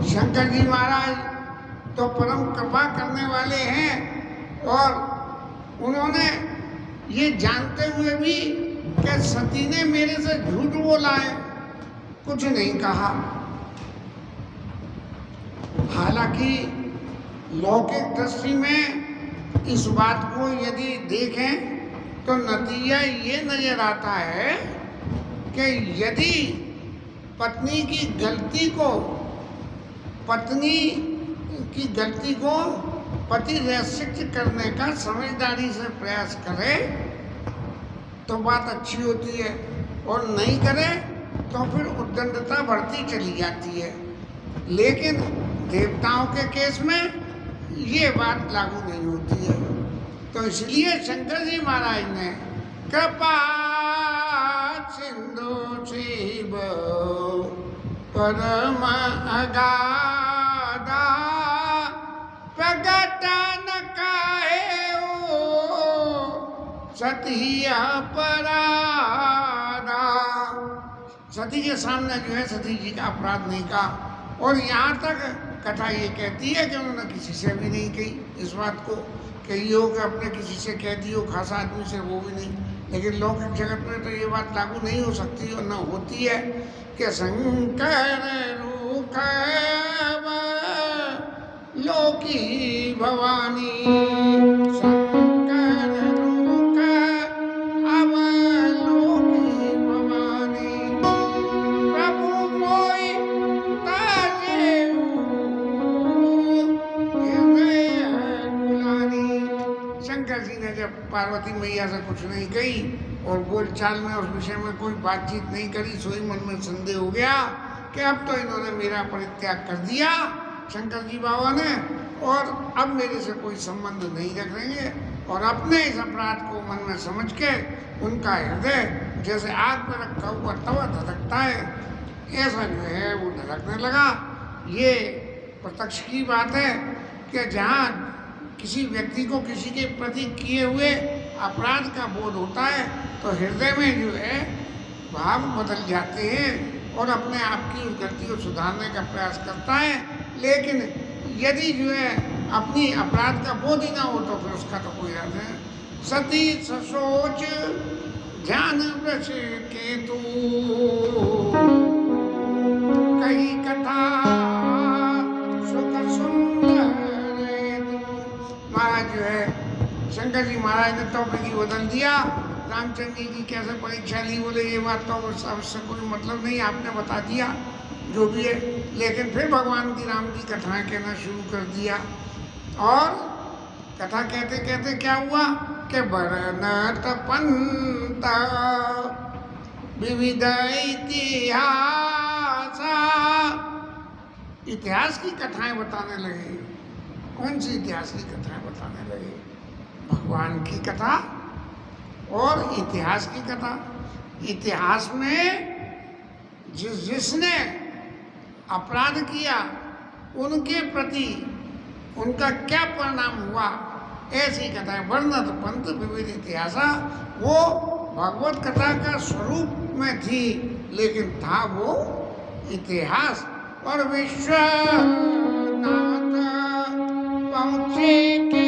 शंकर जी महाराज तो परम कृपा करने वाले हैं, और उन्होंने ये जानते हुए भी कि सती ने मेरे से झूठ बोला है, कुछ नहीं कहा। हालांकि लौकिक दृष्टि में इस बात को यदि देखें तो नतीजा ये नजर आता है कि यदि पत्नी की गलती को पति रैसिक करने का समझदारी से प्रयास करे तो बात अच्छी होती है, और नहीं करे तो फिर उद्दंडता बढ़ती चली जाती है। लेकिन देवताओं के केस में ये बात लागू नहीं होती है। तो इसलिए शंकर जी महाराज ने कृपा सिंधु शिव परम अगाधा प्रगट न काहे सती अपराधा। सती के सामने जो है सती जी का अपराध नहीं कहा, और यहाँ तक कथा ये कहती है कि उन्होंने किसी से भी नहीं कही इस बात को, कही हो कि अपने किसी से कह दियो, खास आदमी से, वो भी नहीं। लेकिन लौकिक जगत में तो ये बात लागू नहीं हो सकती और न होती है कि शंकर रूख लोकी भवानी, शंकर रूख अब लोकी भवानी, प्रभु मोई ताजे हृदय गुलानी। शंकर जी ने जब पार्वती मैया से कुछ नहीं कही और बोलचाल में उस विषय में कोई बातचीत नहीं करी, सोई मन में संदेह हो गया कि अब तो इन्होंने मेरा परित्याग कर दिया शंकर जी बाबा ने, और अब मेरे से कोई संबंध नहीं रखेंगे, और अपने इस अपराध को मन में समझ के उनका हृदय जैसे आग पर रखा हुआ तवा धधकता है, ऐसा जो है वो धधकने लगा। ये प्रत्यक्ष की बात है कि जहाँ किसी व्यक्ति को किसी के प्रति किए हुए अपराध का बोध होता है तो हृदय में जो है भाव बदल जाते हैं और अपने आप की उस गलती को सुधारने का प्रयास करता है। लेकिन यदि जो है अपनी अपराध का बोध ही ना हो तो फिर उसका तो कोई अर्थ है। सती ससोच ध्यान वृष केतु कही कथा सुख सुंदर। महाराज जो है शंकर जी महाराज ने टॉपिक ही बदल दिया। रामचंद्र जी की कैसे परीक्षा ली, बोले ये बात तो उससे कोई मतलब नहीं, आपने बता दिया जो भी है। लेकिन फिर भगवान की राम की कथाएं कहना शुरू कर दिया, और कथा कहते कहते क्या हुआ कि वर्णत पंत विविध इतिहास की कथाएं बताने लगे। कौन सी इतिहास की कथाएं बताने लगे? भगवान की कथा और इतिहास की कथा। इतिहास में जिसने अपराध किया उनके प्रति उनका क्या परिणाम हुआ, ऐसी कथा है। वर्णत पंत विविध इतिहासा, वो भगवत कथा का स्वरूप में थी, लेकिन था वो इतिहास। और विश्वनाथ पहुँचे के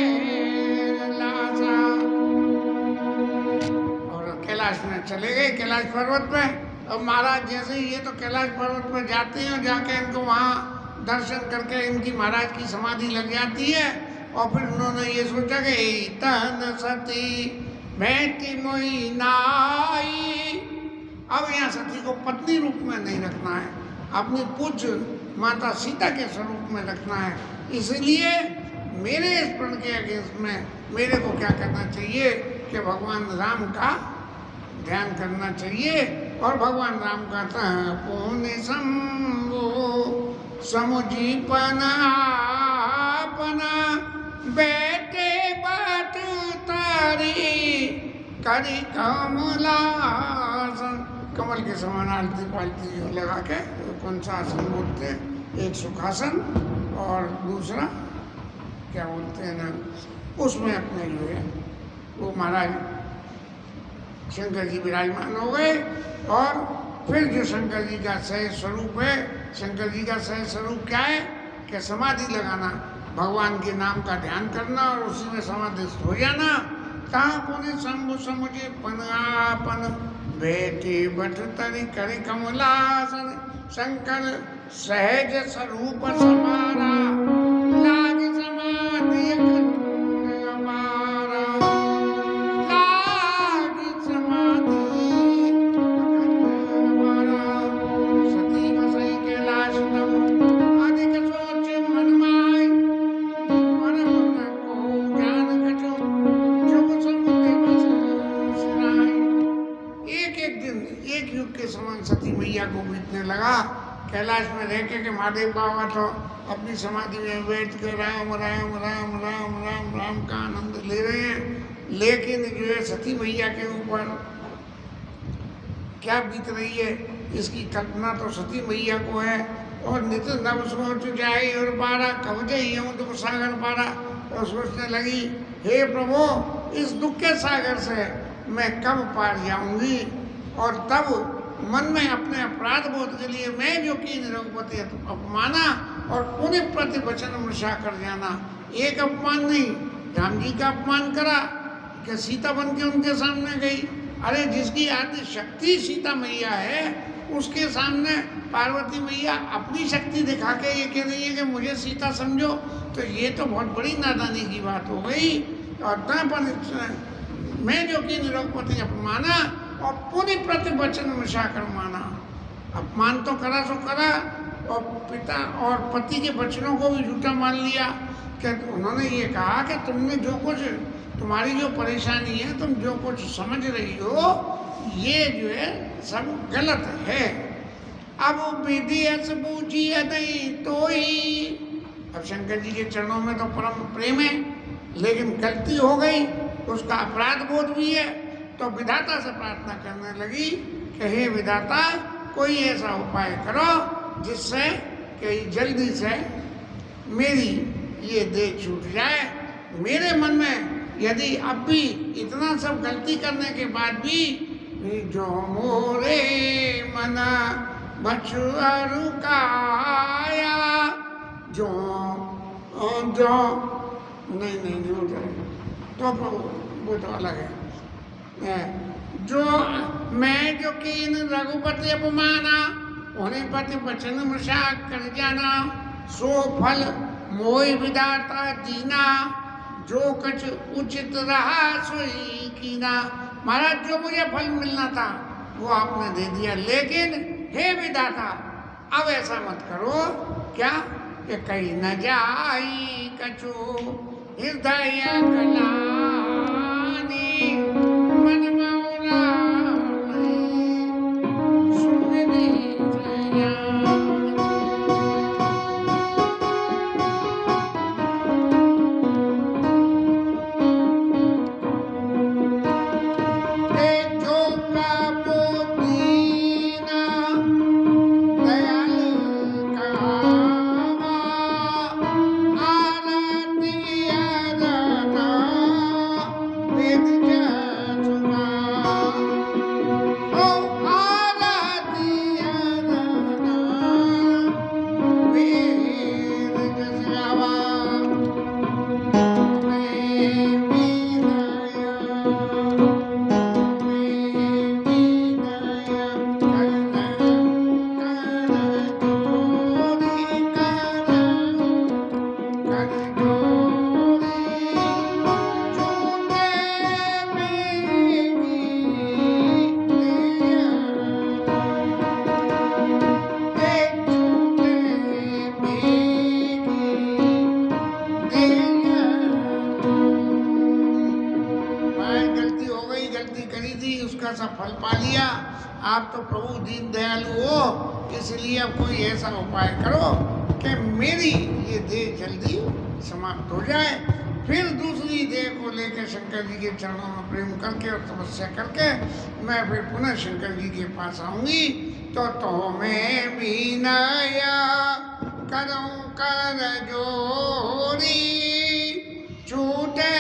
चले गए कैलाश पर्वत पे। अब महाराज जैसे ही ये तो कैलाश पर्वत पर जाते हैं और जाके इनको वहाँ दर्शन करके इनकी महाराज की समाधि लग जाती है। और फिर उन्होंने ये सोचा कि तन सती बेटी मोई नाई। अब यहाँ सती को पत्नी रूप में नहीं रखना है, अपनी पूज्य माता सीता के स्वरूप में रखना है। इसलिए मेरे इस प्रण के अगेंस्ट में मेरे को क्या करना चाहिए कि भगवान राम का ध्यान करना चाहिए। और भगवान राम का पुण्य शंभो समुजीपना बेटे बात तारी करी कमलासन। कमल के समान आलती पालती लगा के कौन सा आसन बोलते हैं, एक सुखासन और दूसरा क्या बोलते हैं ना, उसमें अपने जो है वो महाराज शंकर जी विराजमान हो गए। और फिर जो शंकर जी का सहज स्वरूप है, शंकर जी का सहज स्वरूप क्या है कि समाधि लगाना, भगवान के नाम का ध्यान करना और उसी में समाधिस्थ हो जाना। कहाँ पुण्य शंभु समुझे पन बेटे बट तरी करे कमलासन। शंकर सहज स्वरूप समारा लाग समाधि हमारा, लाग समाधि हमारा। सती बसई कैलाश तब अधिक सोच मन माय, मन मन को ज्ञान कछु जुग समुद्र बस सिराय। एक एक दिन एक युग के समान सती मैया को बीतने लगा। कैलाश में रह के महादेव बाबा तो अपनी समाधि में बैठ कर राम राम राम राम राम राम का आनंद ले रहे हैं। लेकिन जो है सती मैया के ऊपर क्या बीत रही है इसकी कल्पना तो सती मैया को है। और नित नव सोच जाए और पारा कब जाइए दुख सागर पारा। और सोचने लगी, हे प्रभु इस दुख के सागर से मैं कब पार जाऊंगी। और तब मन में अपने अपराध बोध के लिए मैं जो की रघुपति अपमाना और उन्हें प्रति वचन मृषा कर जाना। एक अपमान नहीं, राम जी का अपमान करा कि सीता बन के उनके सामने गई। अरे जिसकी आदि शक्ति सीता मैया है उसके सामने पार्वती मैया अपनी शक्ति दिखा के ये कह रही है कि मुझे सीता समझो, तो ये तो बहुत बड़ी नादानी की बात हो गई। और मैं जो कि रघुपति अपमाना और पूरी प्रतिवचन मिशा कर माना। अपमान तो करा सो करा और पिता और पति के वचनों को भी झूठा मान लिया। कि उन्होंने ये कहा कि तुमने जो कुछ तुम्हारी जो परेशानी है, तुम जो कुछ समझ रही हो ये जो है सब गलत है। अब विधि बूझी नहीं तो ही। अब शंकर जी के चरणों में तो परम प्रेम है, लेकिन गलती हो गई, उसका अपराध बोध भी है। तो विधाता से प्रार्थना करने लगी कि हे विधाता कोई ऐसा उपाय करो जिससे कि जल्दी से मेरी ये देह छूट जाए। मेरे मन में यदि अब भी इतना सब गलती करने के बाद भी जो मोरे मना बछुअरु काया जो जो नहीं तो वो तो अलग है। जो मैं जो कीन रघुपति अपमाना उन्हें पति वचन मृषा कर जाना। सो फल मोहि विधाता दीना जो कछ उचित रहा सोई कीना। महाराज जो मुझे फल मिलना था वो आपने दे दिया, लेकिन हे विधाता अब ऐसा मत करो क्या कि कहीं न जाई कछु हृदय कलानी मन मौला सुमनी जया। का सा फल पा लिया। आप तो प्रभु दीन दयालु हो, इसलिए अब कोई ऐसा उपाय करो कि मेरी ये देह जल्दी समाप्त हो जाए। फिर दूसरी देह को लेकर शंकर जी के चरणों में प्रेम करके और तपस्या करके मैं फिर पुनः शंकर जी के पास आऊंगी। तो मैं भी नया करूं कर जोड़ी, छूटे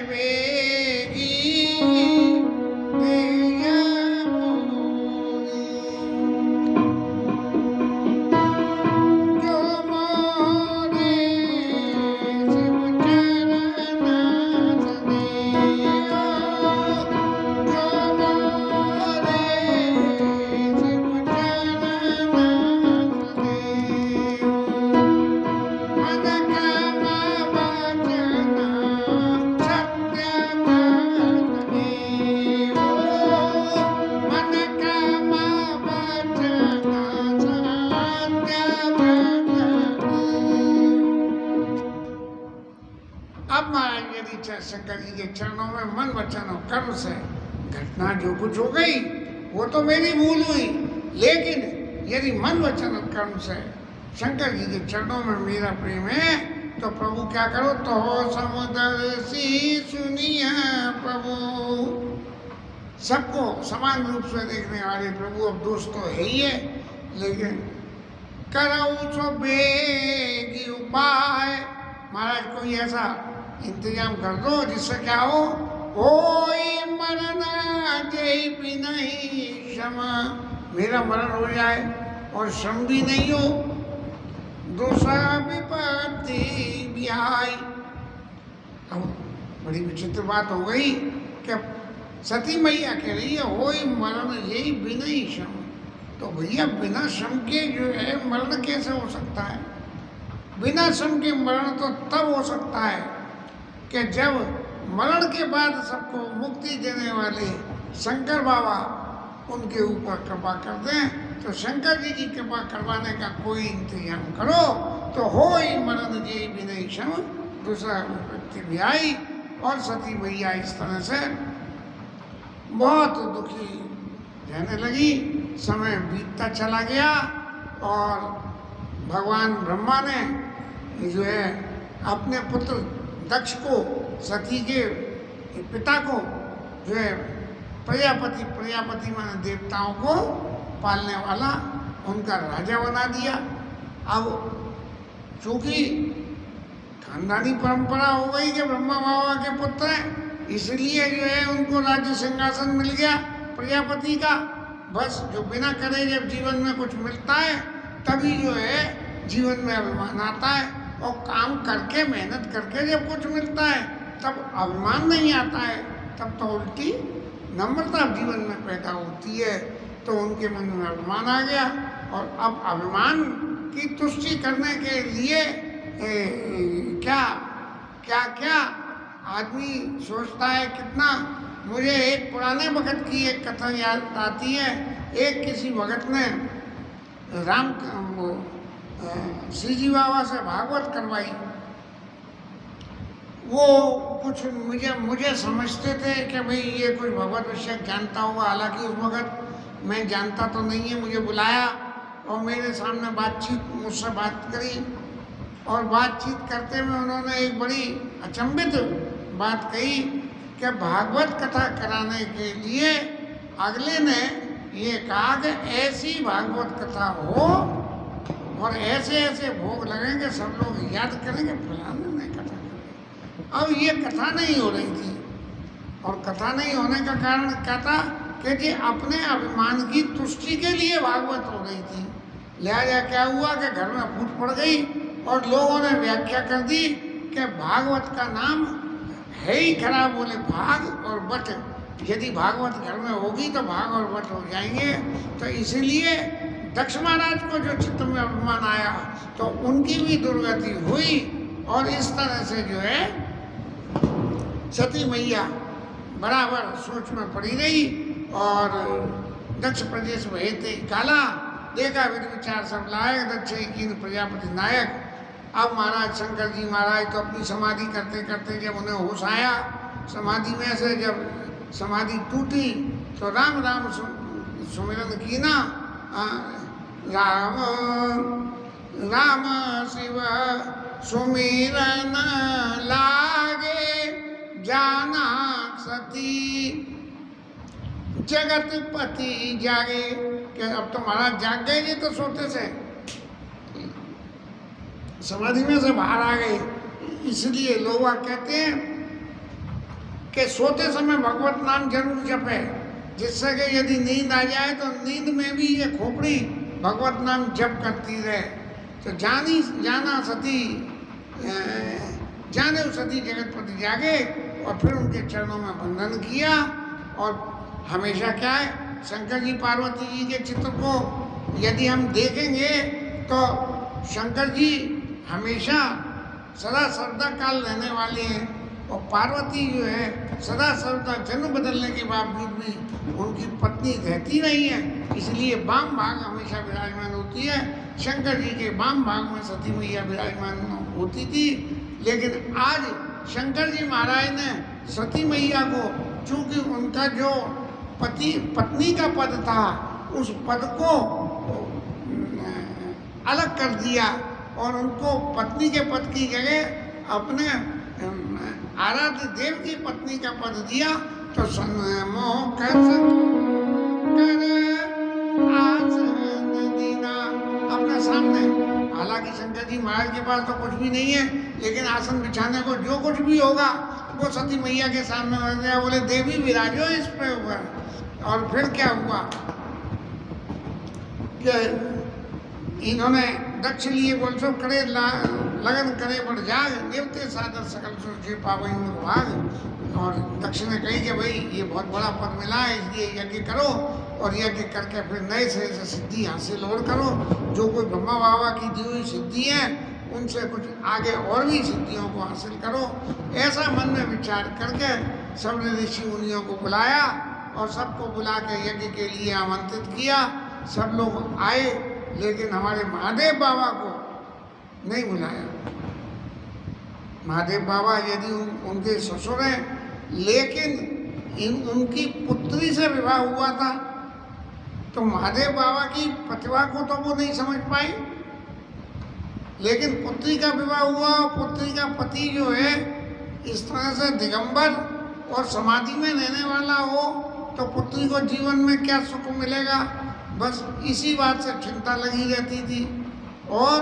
बेगी देया मोरी। जो मोरे शिव चरण सदेयो, जो मोरे शिव चरण सदेयो। मन क्रम वचन सत्य व्रत देयो, मन क्रम वचन सत्य व्रत देयो। अब महाराज यदि शंकर जी के चरणों में मन वचन और कर्म से घटना जो कुछ हो गई वो तो मेरी भूल हुई, लेकिन यदि मन वचन और कर्म से शंकर जी के चरणों में मेरा प्रेम है तो प्रभु क्या करो, तो हो समुदर्शी सुनिया प्रभु। सबको समान रूप से देखने वाले प्रभु, अब दोष तो है ही है, लेकिन करो सो बेगी उपाय। महाराज कोई ऐसा इंतजाम कर दो जिससे क्या हो, मरना जय भी नहीं क्षम, मेरा मरण हो जाए और श्रम भी नहीं हो। दूसरा विपत्ति भी आई। अब बड़ी विचित्र बात हो गई कि सती मैया कह रही है होई मरण यही बिना ही श्रम। तो भैया बिना श्रम के जो है मरण कैसे हो सकता है? बिना श्रम के मरण तो तब हो सकता है कि जब मरण के बाद सबको मुक्ति देने वाले शंकर बाबा उनके ऊपर कृपा कर दें। तो शंकर जी की कृपा करवाने का कोई इंतजाम करो तो हो ही मरण जय भी नहीं क्षम। दूसरा विपत्ति भी आई और सती मैया इस तरह से बहुत दुखी रहने लगी। समय बीतता चला गया और भगवान ब्रह्मा ने जो है अपने पुत्र दक्ष को, सती के पिता को जो है प्रजापति माने देवताओं को पालने वाला उनका राजा बना दिया। अब चूंकि खानदानी परंपरा हो गई कि ब्रह्मा बाबा के पुत्र हैं, इसलिए जो है उनको राज्य सिंहासन मिल गया प्रजापति का। बस जो बिना करे जब जीवन में कुछ मिलता है तभी जो है जीवन में अभिमान आता है, और काम करके मेहनत करके जब कुछ मिलता है तब अभिमान नहीं आता है, तब तो उल्टी नम्रता जीवन में पैदा होती है। तो उनके मन में अभिमान आ गया और अब अभिमान की तुष्टि करने के लिए क्या क्या क्या आदमी सोचता है कितना। मुझे एक पुराने भगत की एक कथा याद आती है। एक किसी भगत ने श्री जी बाबा से भागवत करवाई। वो कुछ मुझे समझते थे कि भाई ये कुछ भगवत विषय जानता होगा, हालांकि उस वक्त मैं जानता तो नहीं है। मुझे बुलाया और मेरे सामने मुझसे बात करी, और बातचीत करते में उन्होंने एक बड़ी अचंभित बात कही कि भागवत कथा कराने के लिए अगले ने ये कहा कि ऐसी भागवत कथा हो और ऐसे ऐसे भोग लगेंगे, सब लोग याद करेंगे फलाने ने कथा करी। अब ये कथा नहीं हो रही थी, और कथा नहीं होने का कारण क्या था कि जी अपने अभिमान की तुष्टि के लिए भागवत हो रही थी। लिहाजा क्या हुआ कि घर में फूट पड़ गई और लोगों ने व्याख्या कर दी कि भागवत का नाम है ही खराब। बोले भाग और बट, यदि भागवत घर में होगी तो भाग और बट हो जाएंगे। तो इसीलिए दक्ष महाराज को जो चित्त में अभिमान आया तो उनकी भी दुर्गति हुई, और इस तरह से जो है सती मैया बराबर सोच में पड़ी रही। और दक्ष प्रदेश भेजते काला देखा विधि विचार सब लायक, दक्ष कीन प्रजापति नायक। अब महाराज शंकर जी महाराज तो अपनी समाधि करते करते जब उन्हें होश आया, समाधि में से जब समाधि टूटी तो राम राम सुमिरन की ना, राम राम शिव सुमिरन लागे, जाना सती जगत पति जागे। कि अब तो महाराज जाग गए जी, तो सोते से समाधि में से बाहर आ गए। इसलिए लोग कहते हैं कि सोते समय भगवत नाम जरूर जपे, जिससे कि यदि नींद आ जाए तो नींद में भी ये खोपड़ी भगवत नाम जप करती रहे। तो जाना सती जाने सती जगतपति जागे, और फिर उनके चरणों में वंदन किया। और हमेशा क्या है, शंकर जी पार्वती जी के चित्र को यदि हम देखेंगे तो शंकर जी हमेशा सदा सर्वदा काल रहने वाले हैं, और पार्वती जो है सदा सर्वदा जन्म बदलने के बावजूद भी उनकी पत्नी रहती नहीं है। इसलिए वाम भाग हमेशा विराजमान होती है। शंकर जी के वाम भाग में सती मैया विराजमान होती थी, लेकिन आज शंकर जी महाराज ने सती मैया को, चूंकि उनका जो पत्नी का पद था, उस पद को अलग कर दिया और उनको पत्नी के पद की जगह अपने आराध्य देव की पत्नी का पद दिया। तो अपने सामने, हालांकि शंकर जी महाराज के पास तो कुछ भी नहीं है, लेकिन आसन बिछाने को जो कुछ भी होगा वो सती मैया के सामने रख गया। बोले देवी विराजो इस पे हुआ। और फिर क्या हुआ कि इन्होंने दक्ष लिए, बोल सो करे लगन करे बढ़ जाग, देवते सादर सकल सुरजे पावई भाग। और दक्ष ने कही कि भाई ये बहुत बड़ा पद मिला है, इसलिए यज्ञ करो, और यज्ञ करके फिर नए सिरे से सिद्धि हासिल और करो। जो कोई ब्रह्मा बाबा की दी हुई सिद्धि है, उनसे कुछ आगे और भी सिद्धियों को हासिल करो। ऐसा मन में विचार करके सबने ऋषि मुनियों को बुलाया, और सबको बुला के यज्ञ के लिए आमंत्रित किया। सब लोग आए, लेकिन हमारे महादेव बाबा को नहीं बुलाया। महादेव बाबा यदि उनके ससुर हैं, लेकिन उनकी पुत्री से विवाह हुआ था, तो महादेव बाबा की प्रतिभा को तो वो नहीं समझ पाई। लेकिन पुत्री का विवाह हुआ, पुत्री का पति जो है इस तरह से दिगंबर और समाधि में रहने वाला हो, तो पुत्री को जीवन में क्या सुख मिलेगा, बस इसी बात से चिंता लगी रहती थी। और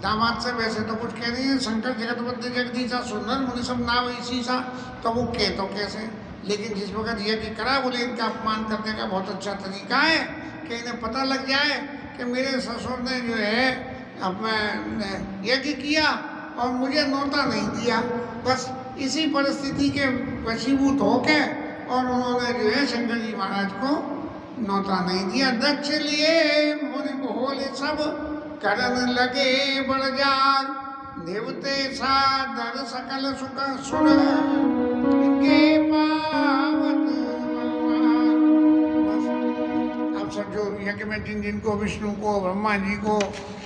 दामाद से वैसे तो कुछ कह नहीं है, शंकर जगतपति जगदीशा सुंदर मुनि सब नाव इसी सा, तो वो कह तो कैसे। लेकिन जिस वक्त यज्ञ करा, बोले इनका अपमान करने का बहुत अच्छा तरीका है कि इन्हें पता लग जाए कि मेरे ससुर ने जो है अपना यज्ञ किया और मुझे न्योता नहीं दिया। बस इसी परिस्थिति के वशीभूत होके और उन्होंने जो है शंकर जी महाराज को न्योता नहीं दिया। दक्ष लिए मुनि बोले सब करन लगे बड़ जाग, देवते सादर सकल सुख सुन इनके पावत। अब सब जो यज्ञ में जिनको विष्णु को, ब्रह्मा जी को,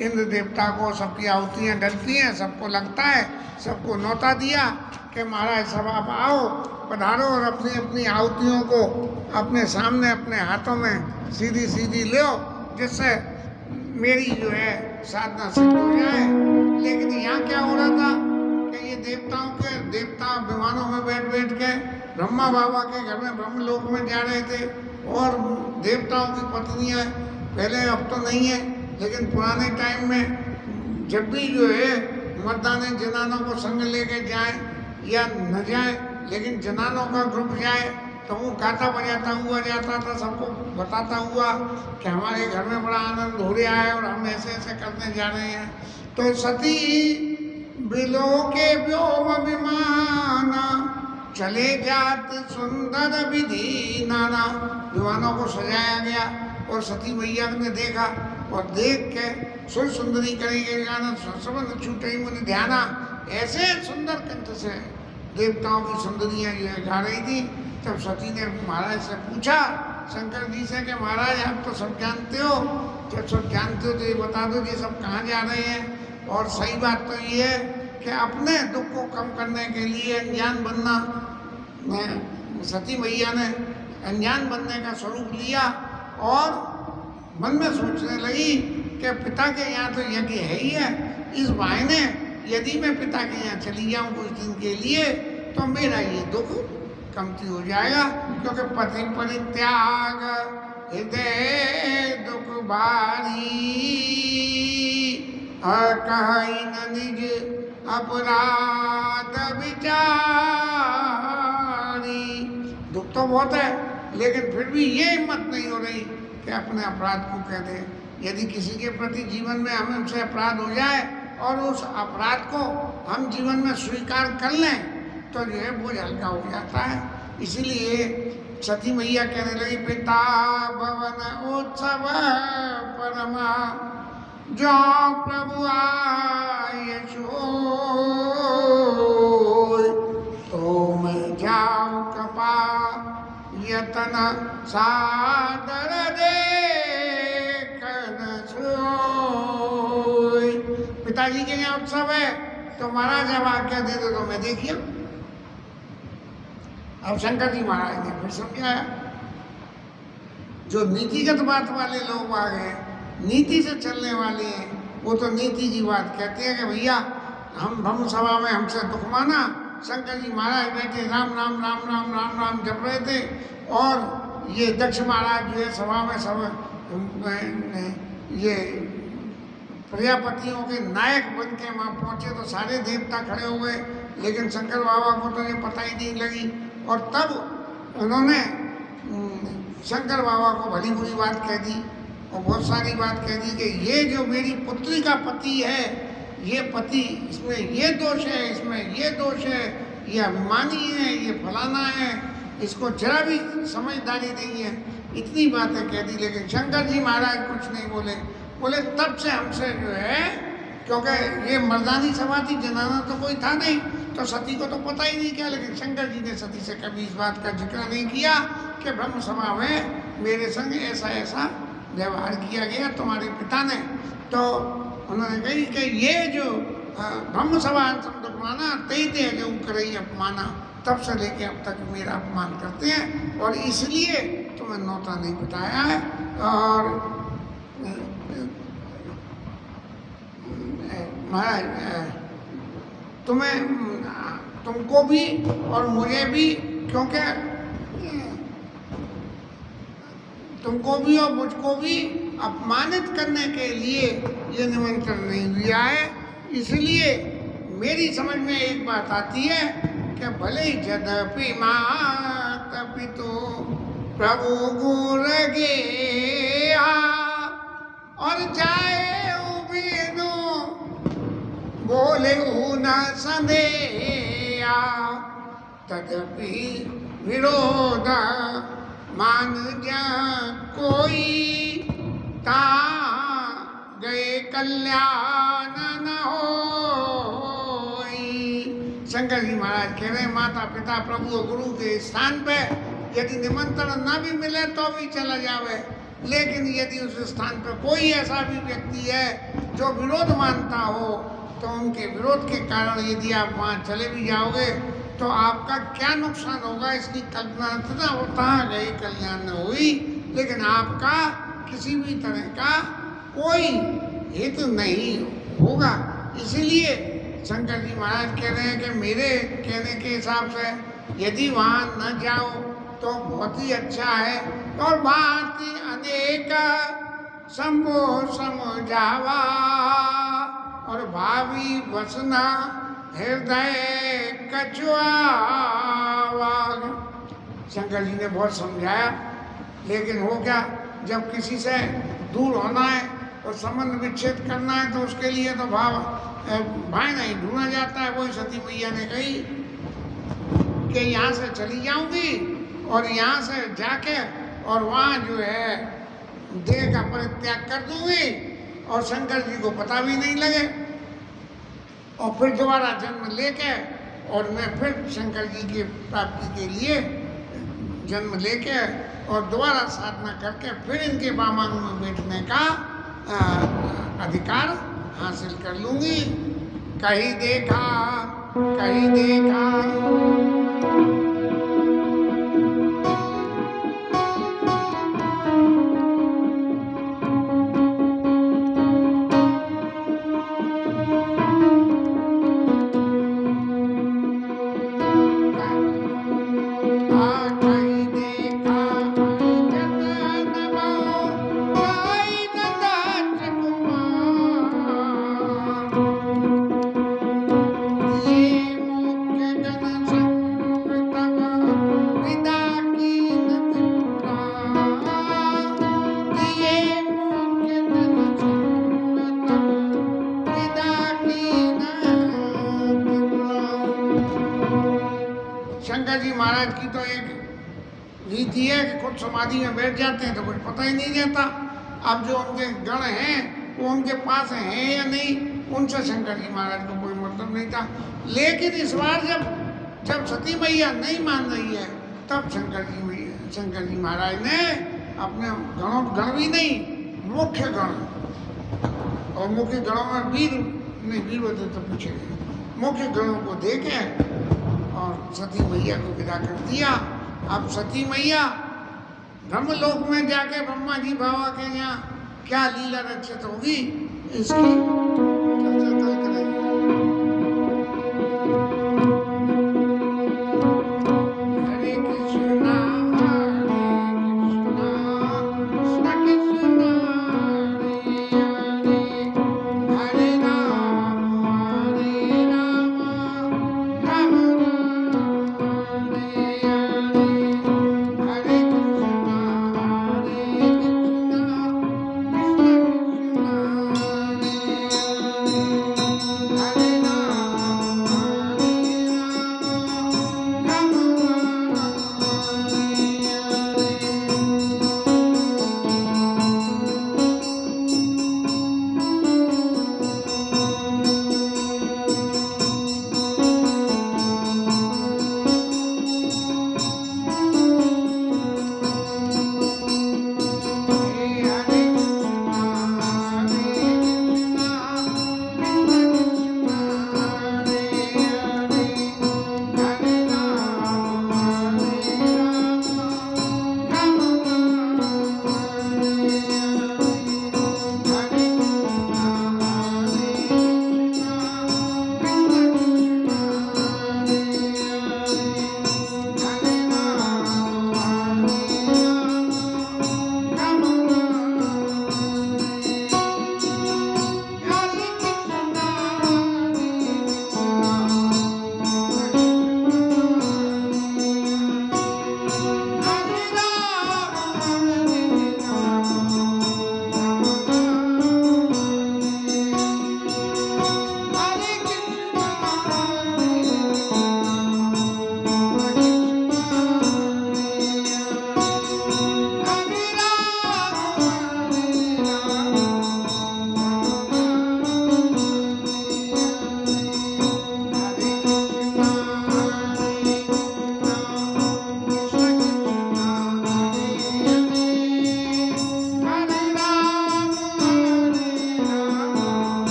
इंद्र देवता को सबकी आहुतियाँ डलती हैं, सबको लगता है, सबको न्योता दिया कि महाराज सब आप आओ, पधारो और अपनी अपनी आहुतियों को अपने सामने अपने हाथों में सीधी सीधी लो, जिससे मेरी जो है साधना सिद्ध हो जाए। लेकिन यहाँ क्या हो रहा था कि ये देवता विमानों में बैठ बैठ के ब्रह्मा बाबा के घर में ब्रह्मलोक में जा रहे थे, और देवताओं की पत्नियाँ पहले, अब तो नहीं है, लेकिन पुराने टाइम में जब भी जो है मर्दाने जनानों को संग लेके जाए या न जाए, लेकिन जनानों का ग्रुप जाए तो वो गाता बजाता हुआ जाता था, सबको बताता हुआ कि हमारे घर में बड़ा आनंद हो रहा है और हम ऐसे ऐसे करने जा रहे हैं। तो सती बिलो के व्योम विमाना चले जात सुंदर विधि नाना। विमानों को सजाया गया और सती मैया ने देखा, और देख के सुर सुंदरी करेंगे गाना संबंध छूटे मुनि ध्याना, ऐसे सुंदर कंठ से देवताओं की सुंदरियाँ जो है गा रही थी। तब सती ने महाराज से पूछा, शंकर जी से, कि महाराज आप तो सब जानते हो, जब सब जानते हो तो ये बता दो ये सब कहाँ जा रहे हैं। और सही बात तो ये है कि अपने दुख को कम करने के लिए अनजान बनना, सती मैया ने अनजान बनने का स्वरूप लिया और मन में सोचने लगी कि पिता के यहाँ तो यज्ञ है ही है, इस बहाने यदि मैं पिता के यहाँ चली जाऊँ कुछ दिन के लिए तो मेरा ये दुख कमती हो जाएगा, क्योंकि पति परित्याग हृदय दुख भारी, कहीं न निज अपराध विचारी। दुख तो बहुत है, लेकिन फिर भी ये हिम्मत नहीं हो रही कि अपने अपराध को कह दे। यदि किसी के प्रति जीवन में हमसे अपराध हो जाए और उस अपराध को हम जीवन में स्वीकार कर लें तो जो है बोझ हल्का हो जाता है। इसीलिए सती मैया कहने लगी, पिता भवन उत्सव परमा जो प्रभु आए तो मैं जाऊं कपा यतन सादर देखन सोई। पिताजी के यहाँ उत्सव है तो महाराज जब आज्ञा दे दो तो मैं देखिए। अब शंकर जी महाराज ने फिर समझाया, जो नीतिगत बात वाले लोग आ गए, नीति से चलने वाले हैं, वो तो नीति की बात कहते हैं कि भैया हम ब्रह्म सभा में हमसे दुख माना। शंकर जी महाराज बैठे राम राम राम राम राम राम जप रहे थे और ये दक्ष महाराज जो है सभा में सब ये प्रजापतियों के नायक बन के वहाँ पहुँचे तो सारे देवता खड़े हुए, लेकिन शंकर बाबा को तो ये पता ही नहीं लगी। और तब उन्होंने शंकर बाबा को भली बुरी बात कह दी और बहुत सारी बात कह दी कि ये जो मेरी पुत्री का पति है, ये पति, इसमें ये दोष है, इसमें ये दोष है, ये अभिमानी है, ये फलाना है, इसको जरा भी समझदारी नहीं है। इतनी बातें कह दी, लेकिन शंकर जी महाराज कुछ नहीं बोले। बोले तब से हमसे जो है, क्योंकि ये मर्दानी सभा थी, जनाना तो कोई था नहीं, तो सती को तो पता ही नहीं क्या, लेकिन शंकर जी ने सती से कभी इस बात का जिक्र नहीं किया कि ब्रह्म सभा में मेरे संग ऐसा ऐसा व्यवहार किया गया तुम्हारे पिता ने। तो उन्होंने कही कि ये जो ब्रह्म सभा माना तय तय जो करई अपमाना, तब से लेके अब तक मेरा अपमान करते हैं और इसलिए तुम्हें नौता नहीं बताया है। और महाराज तुमको भी और मुझे भी, क्योंकि तुमको भी और मुझको भी अपमानित करने के लिए ये निमंत्रण नहीं दिया है। इसलिए मेरी समझ में एक बात आती है कि भले ही जदपि मात पितु प्रभु गुर गया और जाए उबिनु बोले न संदेया, तदपि विरोध मान जा कोई ता गए कल्याण न होई। शंकर जी महाराज कह रहे हैं, माता पिता प्रभु और गुरु के स्थान पे यदि निमंत्रण ना भी मिले तो भी चला जावे, लेकिन यदि उस स्थान पर कोई ऐसा भी व्यक्ति है जो विरोध मानता हो तो उनके विरोध के कारण यदि आप वहाँ चले भी जाओगे तो आपका क्या नुकसान होगा इसकी कल्पना तथा होता गए कल्याण न हुई, लेकिन आपका किसी भी तरह का कोई हित नहीं होगा। इसीलिए शंकर जी महाराज कह रहे हैं कि मेरे कहने के हिसाब से यदि वहाँ न जाओ तो बहुत ही अच्छा है। और भांति अनेक संभो समझावा और भावी वसना हृदय कछुआवा। शंकर जी ने बहुत समझाया, लेकिन हो क्या, जब किसी से दूर होना है और संबंध विच्छेद करना है तो उसके लिए तो भाई नहीं ढूंढा जाता है। वही सती मैया ने कही कि यहाँ से चली जाऊंगी और यहाँ से जाके और वहाँ जो है देह का परित्याग कर दूंगी और शंकर जी को पता भी नहीं लगे, और फिर दोबारा जन्म लेके और मैं फिर शंकर जी की प्राप्ति के लिए जन्म लेके और दोबारा साधना करके फिर इनके वामांग में बैठने का अधिकार हासिल कर लूँगी। कहीं देखा कहीं देखा शंकर जी महाराज की तो एक रीति है कि खुद समाधि में बैठ जाते हैं तो कुछ पता ही नहीं रहता। अब जो उनके गण हैं वो उनके पास हैं या नहीं, उनसे शंकर जी महाराज को कोई मतलब नहीं था। लेकिन इस बार जब सती मैया नहीं मान रही है, तब शंकर जी महाराज ने अपने गण भी नहीं, मुख्य गण, और मुख्य गणों में वीर बदे तो पूछे गए, मुख्य गणों को देके और सती मैया को विदा कर दिया। अब सती मैया ब्रह्मलोक में जाके ब्रह्मा जी बाबा के यहाँ क्या लीला रचित होगी, इसकी